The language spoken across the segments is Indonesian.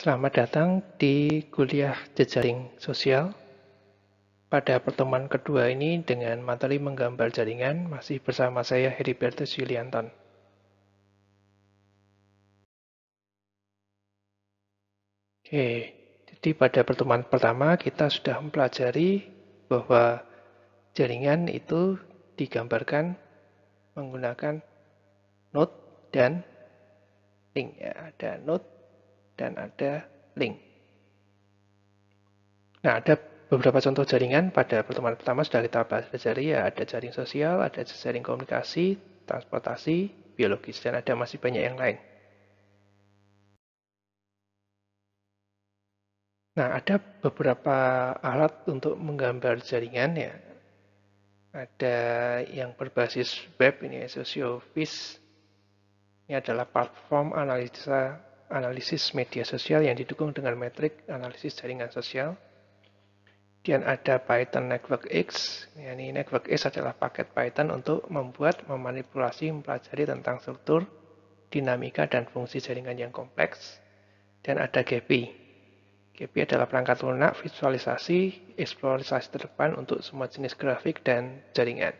Selamat datang di kuliah jejaring sosial. Pada pertemuan kedua ini dengan materi menggambar jaringan masih bersama saya Heribertus Yulianton. Oke, jadi pada pertemuan pertama kita sudah mempelajari bahwa jaringan itu digambarkan menggunakan node dan link. Ya, ada node dan ada link. Nah, ada beberapa contoh jaringan pada pertemuan pertama sudah kita pelajari, ya ada jaring sosial, ada jaring komunikasi, transportasi, biologis, dan ada masih banyak yang lain. Nah, ada beberapa alat untuk menggambar jaringan ya. Ada yang berbasis web, ini SocioVis. Ini adalah platform analisis media sosial yang didukung dengan metrik analisis jaringan sosial. Kemudian ada Python Network X. Ini Network X adalah paket Python untuk membuat, memanipulasi, mempelajari tentang struktur, dinamika, dan fungsi jaringan yang kompleks. Dan ada GPI. GPI adalah perangkat lunak visualisasi, eksplorasi terdepan untuk semua jenis grafik dan jaringan.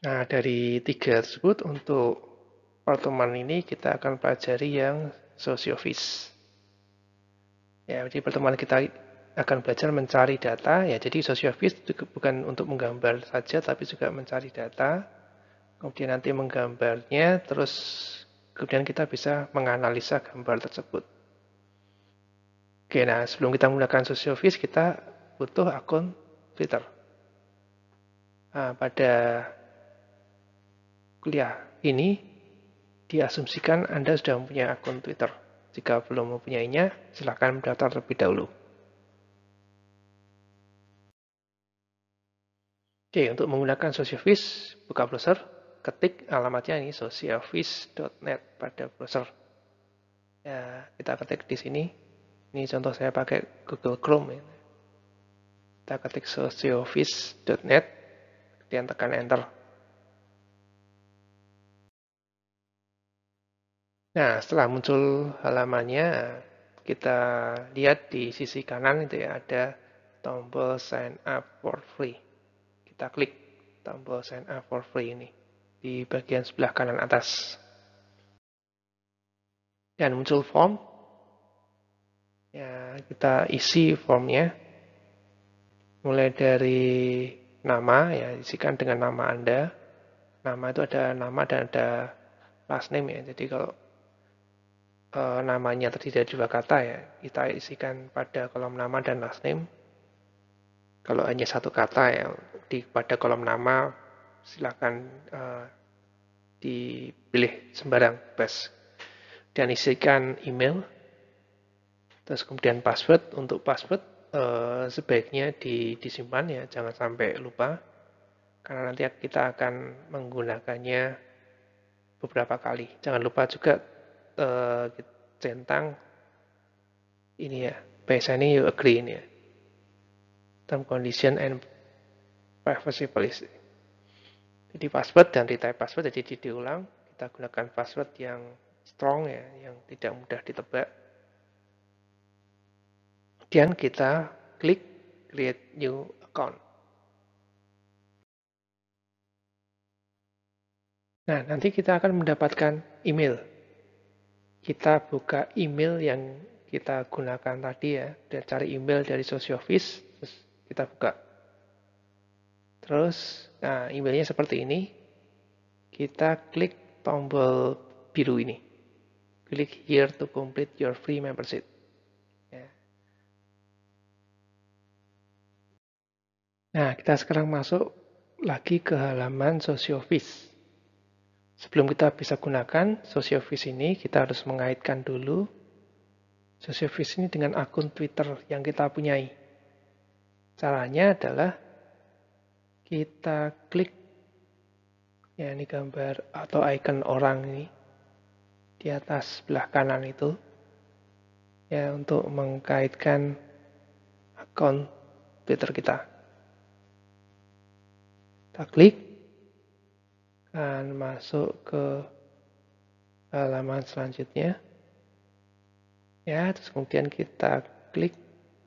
Nah, dari tiga tersebut untuk pertemuan ini kita akan pelajari yang SocioVis. Ya, jadi pertemuan kita akan belajar mencari data. Ya, jadi SocioVis bukan untuk menggambar saja, tapi juga mencari data. Kemudian nanti menggambarnya, terus kemudian kita bisa menganalisa gambar tersebut. Oke, nah sebelum kita menggunakan SocioVis, kita butuh akun Twitter. Nah, pada kuliah ini diasumsikan Anda sudah mempunyai akun Twitter. Jika belum mempunyainya, silakan mendaftar terlebih dahulu. Oke, untuk menggunakan SocioVis, buka browser, ketik alamatnya ini sociovis.net pada browser. Ya, kita ketik di sini. Ini contoh saya pakai Google Chrome. Ya. Kita ketik sociovis.net, kemudian tekan enter. Nah, setelah muncul halamannya, kita lihat di sisi kanan itu ya ada tombol sign up for free. Kita klik tombol sign up for free ini di bagian sebelah kanan atas. Dan muncul form. Ya, kita isi formnya. Mulai dari nama, ya isikan dengan nama Anda. Nama itu ada nama dan ada last name ya. Jadi kalau namanya terdiri dari dua kata ya, kita isikan pada kolom nama dan last name. Kalau hanya satu kata ya, pada kolom nama silakan dipilih sembarang bebas. Dan isikan email, terus kemudian password. Untuk password sebaiknya disimpan ya, jangan sampai lupa. Karena nanti kita akan menggunakannya beberapa kali. Jangan lupa juga centang ini ya, biasanya you agree ini ya. Term condition and privacy policy. Jadi password dan retype password, jadi diulang. Kita gunakan password yang strong ya, yang tidak mudah ditebak. Kemudian kita klik create new account. Nah, nanti kita akan mendapatkan email. Kita buka email yang kita gunakan tadi ya, dan cari email dari SocioVis, terus kita buka. Terus, nah emailnya seperti ini. Kita klik tombol biru ini. Klik here to complete your free membership. Ya. Nah, kita sekarang masuk lagi ke halaman SocioVis. Sebelum kita bisa gunakan SocioVis ini, kita harus mengaitkan dulu SocioVis ini dengan akun Twitter yang kita punyai. Caranya adalah kita klik ya ini gambar atau icon orang ini di atas sebelah kanan itu ya untuk mengkaitkan akun Twitter kita. Kita klik dan masuk ke halaman selanjutnya. Ya, terus kemudian kita klik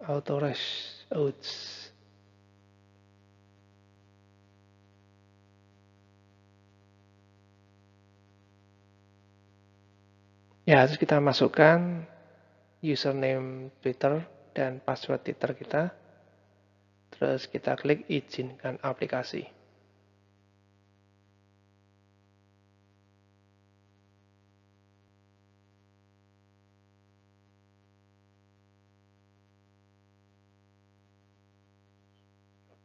authorize outs. Ya, terus kita masukkan username Twitter dan password Twitter kita. Terus kita klik izinkan aplikasi.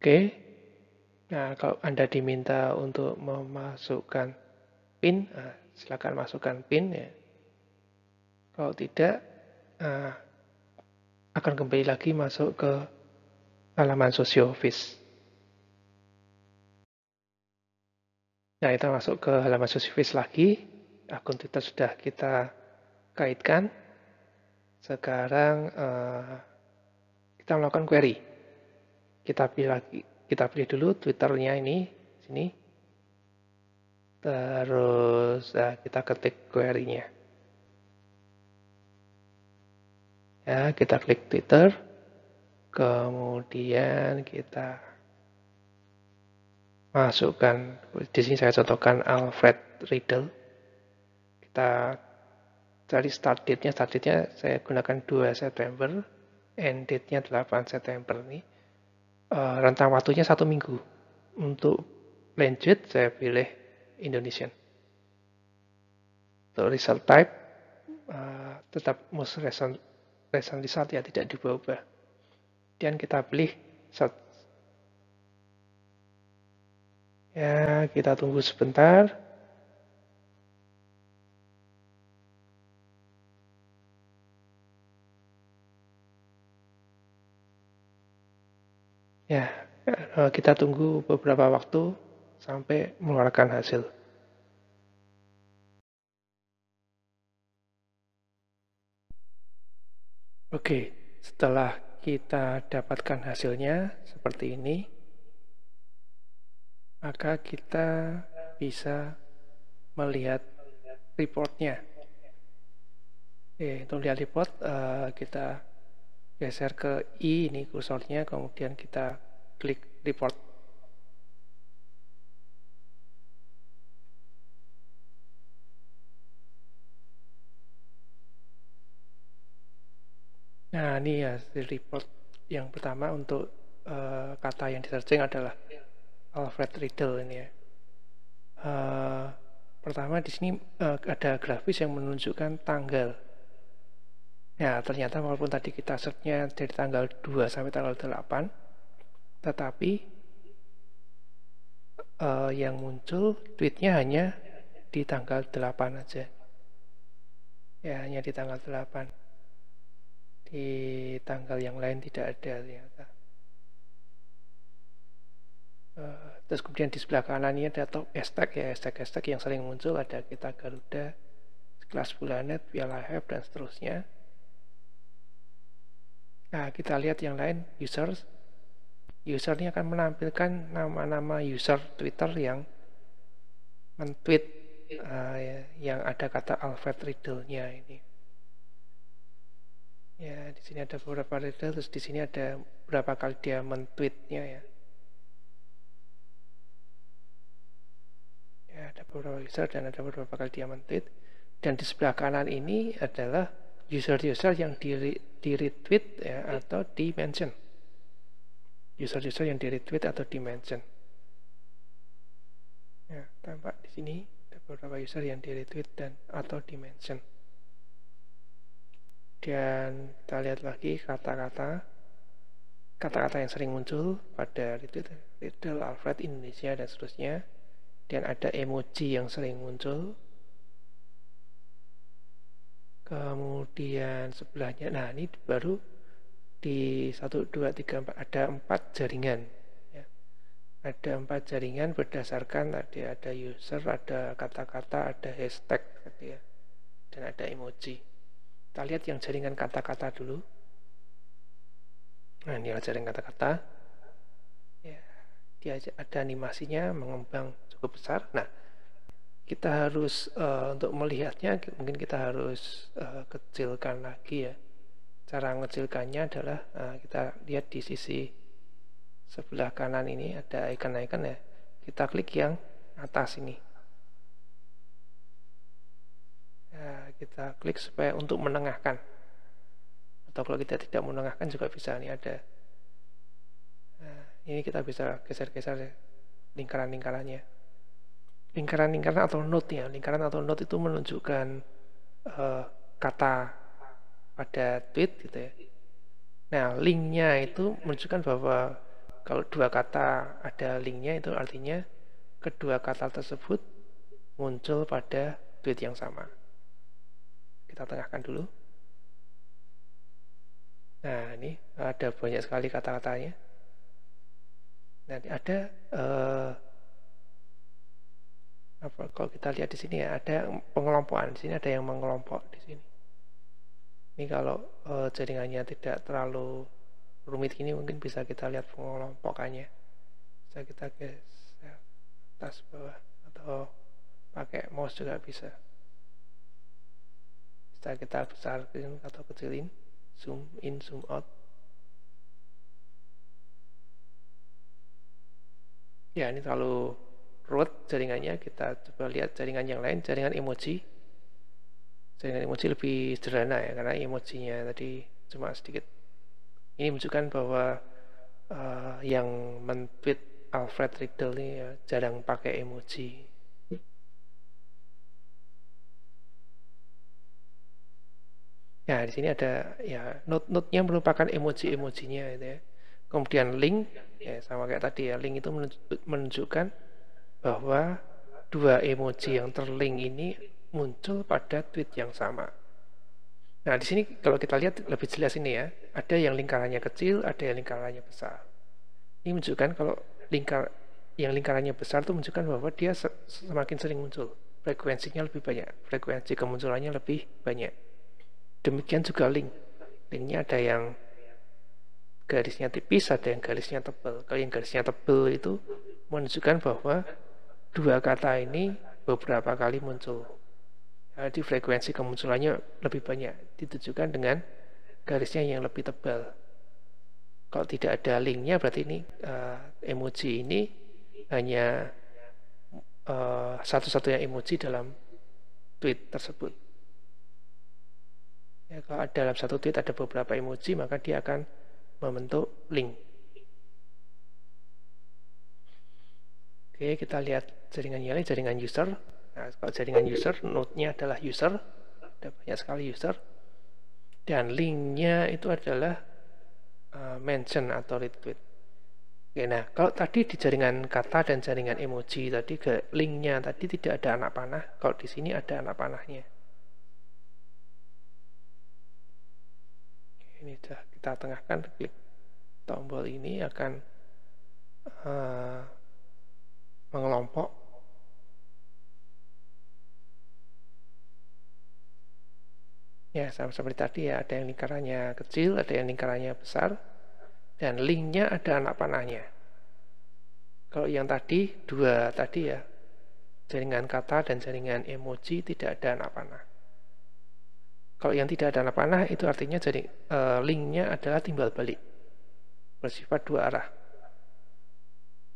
Oke. Nah, kalau Anda diminta untuk memasukkan PIN, silakan masukkan PIN ya. Kalau tidak, akan kembali lagi masuk ke halaman SosioOffice. Nah, kita masuk ke halaman SosioOffice lagi. Akun Twitter sudah kita kaitkan. Sekarang kita melakukan query. Kita pilih dulu Twitternya ini, sini. Terus kita ketik query-nya. Ya, kita klik Twitter. Kemudian kita masukkan, di sini saya contohkan Alfred Riddle. Kita cari start date-nya saya gunakan 2 September, end date-nya 8 September ini. Rentang waktunya 1 minggu. Untuk lanjut saya pilih Indonesian. Untuk result type tetap most recent result ya, tidak diubah-ubah. Dan kita pilih search. Ya, kita tunggu sebentar. Ya, kita tunggu beberapa waktu sampai mengeluarkan hasil. Oke, setelah kita dapatkan hasilnya seperti ini, maka kita bisa melihat reportnya. Oke, untuk lihat report, kita geser ke I, ini kursornya, kemudian kita klik report. Nah, ini ya report yang pertama untuk kata yang di-searching adalah Alfred Riddle ini ya. Pertama di sini ada grafis yang menunjukkan tanggal. Ya, ternyata walaupun tadi kita search-nya dari tanggal 2 sampai tanggal 8, tetapi yang muncul tweetnya hanya di tanggal 8 aja. Ya, hanya di tanggal 8. Di tanggal yang lain tidak ada ternyata. Terus kemudian di sebelah kanan ini ada top hashtag ya, hashtag yang sering muncul, ada Kita Garuda, Kelas Bulanet, Piala AFF, dan seterusnya. Nah, kita lihat yang lain, users. User ini akan menampilkan nama-nama user Twitter yang men-tweet yang ada kata Alfred Riddle-nya ini. Ya, di sini ada beberapa Riddle, terus di sini ada berapa kali dia men-tweet-nya ya. Ya, ada beberapa user dan ada beberapa kali dia men-tweet. Dan di sebelah kanan ini adalah user-user yang di-retweet ya, atau di-mention. User-user yang di-retweet atau di-mention. Ya, tampak di sini ada beberapa user yang di-retweet dan atau di-mention. Dan kita lihat lagi kata-kata yang sering muncul pada retweet, Riddle, Alfred, Indonesia, dan seterusnya. Dan ada emoji yang sering muncul. Kemudian sebelahnya, nah ini baru di 1, 2, 3, 4 ada 4 jaringan ya. Ada 4 jaringan berdasarkan ada user, ada kata-kata, ada hashtag ya, dan ada emoji. Kita lihat yang jaringan kata-kata dulu. Nah, ini adalah jaringan kata-kata ya, dia ada animasinya mengembang cukup besar. Nah, kita harus untuk melihatnya mungkin kita harus kecilkan lagi ya. Cara mengecilkannya adalah kita lihat di sisi sebelah kanan ini ada icon-icon ya. Kita klik yang atas ini. Nah, kita klik supaya untuk menengahkan. Atau kalau kita tidak menengahkan juga bisa. Ini ada. Nah, ini kita bisa geser-geser ya, lingkaran-lingkarannya. Lingkaran-lingkaran atau node ya. Lingkaran atau node itu menunjukkan kata pada tweet gitu ya. Nah, linknya itu menunjukkan bahwa kalau dua kata ada linknya itu artinya kedua kata tersebut muncul pada tweet yang sama. Kita tengahkan dulu. Nah, ini ada banyak sekali kata-katanya. Nanti ada kalau kita lihat di sini ya ada pengelompokan. Di sini ada yang mengelompok di sini. Ini kalau jaringannya tidak terlalu rumit ini mungkin bisa kita lihat pengelompokannya. Bisa kita geser atas bawah atau pakai mouse juga bisa. Bisa kita besarkan atau kecilin, zoom in, zoom out. Ya, ini terlalu ruwet jaringannya. Kita coba lihat jaringan yang lain, jaringan emoji. Jaringan emoji lebih sederhana ya, karena emojinya tadi cuma sedikit. Ini menunjukkan bahwa yang men-tweet Alfred Riddle ini ya, jarang pakai emoji. Nah, di sini ada ya note-nya merupakan emoji-emojinya gitu ya. Kemudian link ya sama kayak tadi ya, link itu menunjukkan bahwa dua emoji yang terlink ini muncul pada tweet yang sama. Nah, di sini kalau kita lihat lebih jelas ini ya, ada yang lingkarannya kecil, ada yang lingkarannya besar. Ini menunjukkan kalau yang lingkarannya besar itu menunjukkan bahwa dia semakin sering muncul, frekuensinya lebih banyak, frekuensi kemunculannya lebih banyak. Demikian juga link. Linknya ada yang garisnya tipis, ada yang garisnya tebal. Kalau yang garisnya tebal itu menunjukkan bahwa dua kata ini beberapa kali muncul. Jadi frekuensi kemunculannya lebih banyak, ditujukan dengan garisnya yang lebih tebal. Kalau tidak ada linknya berarti ini emoji ini hanya satu-satunya emoji dalam tweet tersebut. Ya, kalau dalam satu tweet ada beberapa emoji, maka dia akan membentuk link. Oke, kita lihat jaringan yang lain, jaringan user. Nah, kalau jaringan user, node-nya adalah user, ada banyak sekali user. Dan link-nya itu adalah mention atau retweet. Oke, nah kalau tadi di jaringan kata dan jaringan emoji tadi link-nya tadi tidak ada anak panah, kalau di sini ada anak panahnya. Ini sudah kita tengahkan, klik tombol ini akan mengelompok. Ya, sama seperti tadi ya, ada yang lingkarannya kecil, ada yang lingkarannya besar, dan linknya ada anak panahnya. Kalau yang tadi, dua tadi ya, jaringan kata dan jaringan emoji tidak ada anak panah. Kalau yang tidak ada anak panah itu artinya linknya adalah timbal balik, bersifat dua arah.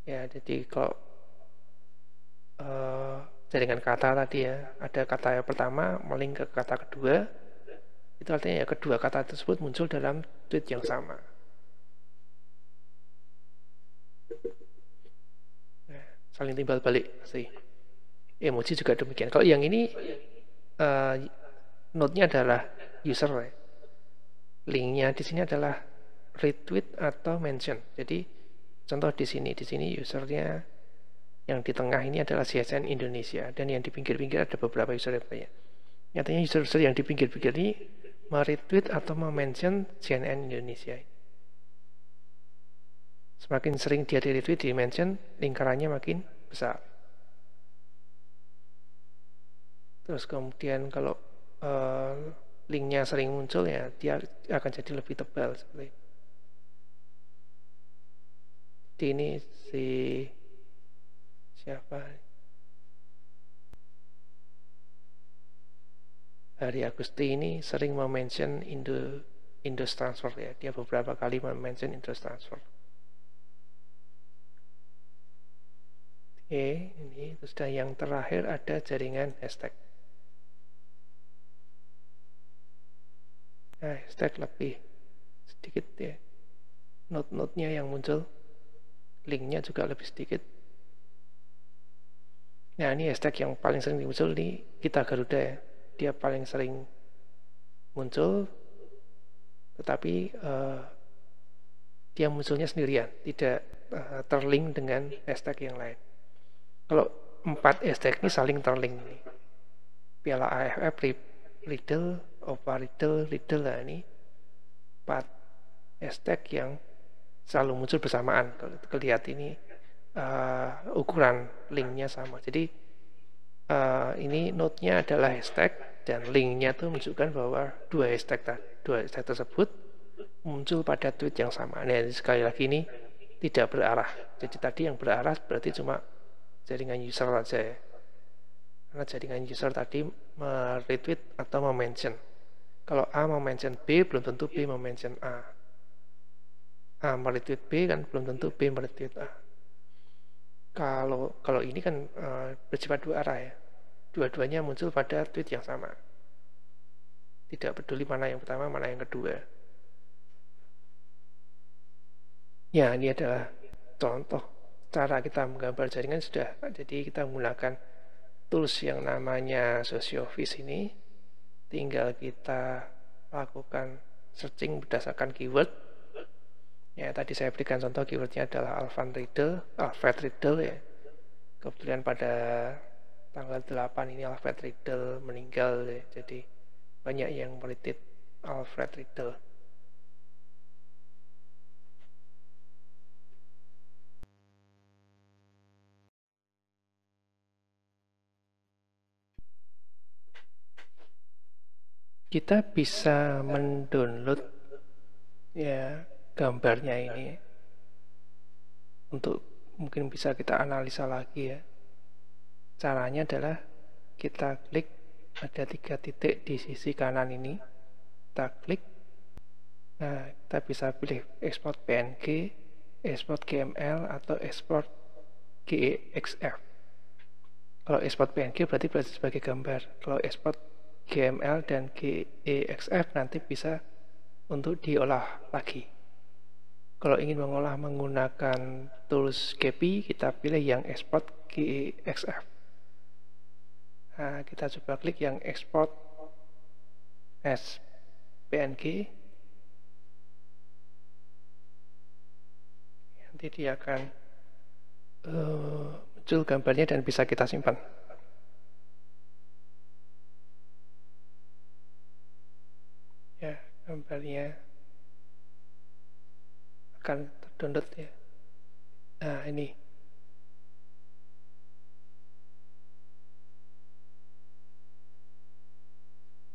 Ya, jadi kalau jaringan kata tadi ya, ada kata yang pertama melink ke kata kedua, itu artinya ya kedua kata tersebut muncul dalam tweet yang sama. Nah, saling timbal balik pasti. Emoji juga demikian. Kalau yang ini node-nya adalah user ya. Linknya di sini adalah retweet atau mention. Jadi contoh di sini usernya yang di tengah ini adalah CSN Indonesia dan yang di pinggir-pinggir ada beberapa user yang banyak. Nyatanya user-user yang di pinggir-pinggir ini meretweet atau mention CNN Indonesia. Semakin sering dia di-retweet, di-mention, lingkarannya makin besar. Terus kemudian kalau linknya sering muncul ya, dia akan jadi lebih tebal seperti ini. Jadi ini siapa? Hari Agusti ini sering mention Indos Transfer ya. Dia beberapa kali mention Indos Transfer. Oke, ini terus yang terakhir ada jaringan hashtag. Nah, hashtag lebih sedikit ya. Node-node-nya yang muncul, linknya juga lebih sedikit. Nah, ini hashtag yang paling sering muncul di Kita Garuda ya. Dia paling sering muncul, tetapi dia munculnya sendirian, tidak terlink dengan hashtag yang lain. Kalau 4 hashtag ini saling terlink nih. Piala AFF, Riddle, Opa Riddle, nah ini 4 hashtag yang selalu muncul bersamaan. Kalau lihat ini ukuran linknya sama. Jadi ini node-nya adalah hashtag dan linknya tuh menunjukkan bahwa dua hashtag tersebut muncul pada tweet yang sama. Nah, sekali lagi ini tidak berarah. Jadi tadi yang berarah berarti cuma jaringan user saja ya. Karena jaringan user tadi retweet atau mention. Kalau A mention B, belum tentu B mention A. A meretweet B kan belum tentu B meretweet A. Kalau ini kan bersifat dua arah ya. Dua-duanya muncul pada tweet yang sama. Tidak peduli mana yang pertama, mana yang kedua. Ya, ini adalah contoh cara kita menggambar jaringan sudah. Jadi kita menggunakan tools yang namanya Socioffice ini. Tinggal kita lakukan searching berdasarkan keyword. Ya, tadi saya berikan contoh keywordnya adalah Alfred Riddle ya. Kebetulan pada tanggal 8 ini Alfred Riddle meninggal ya. Jadi banyak yang meretweet Alfred Riddle. Kita bisa mendownload ya gambarnya ini untuk mungkin bisa kita analisa lagi ya. Caranya adalah kita klik, ada 3 titik di sisi kanan ini, kita klik. Nah, kita bisa pilih export PNG, export GML atau export GEXF. Kalau export PNG berarti sebagai gambar. Kalau export GML dan GEXF nanti bisa untuk diolah lagi. Kalau ingin mengolah menggunakan tools GPI, kita pilih yang export GEXF. Nah, kita coba klik yang export as PNG. Nanti dia akan muncul gambarnya dan bisa kita simpan. Ya, gambarnya akan terdownload ya. Nah, ini.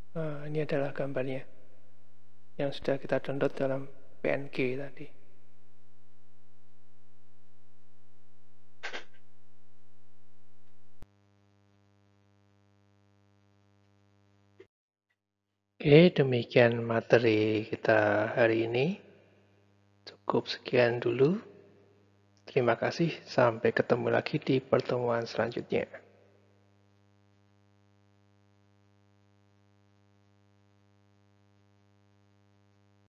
Nah, ini adalah gambarnya yang sudah kita download dalam PNG tadi. Oke, demikian materi kita hari ini. Cukup sekian dulu. Terima kasih, sampai ketemu lagi di pertemuan selanjutnya.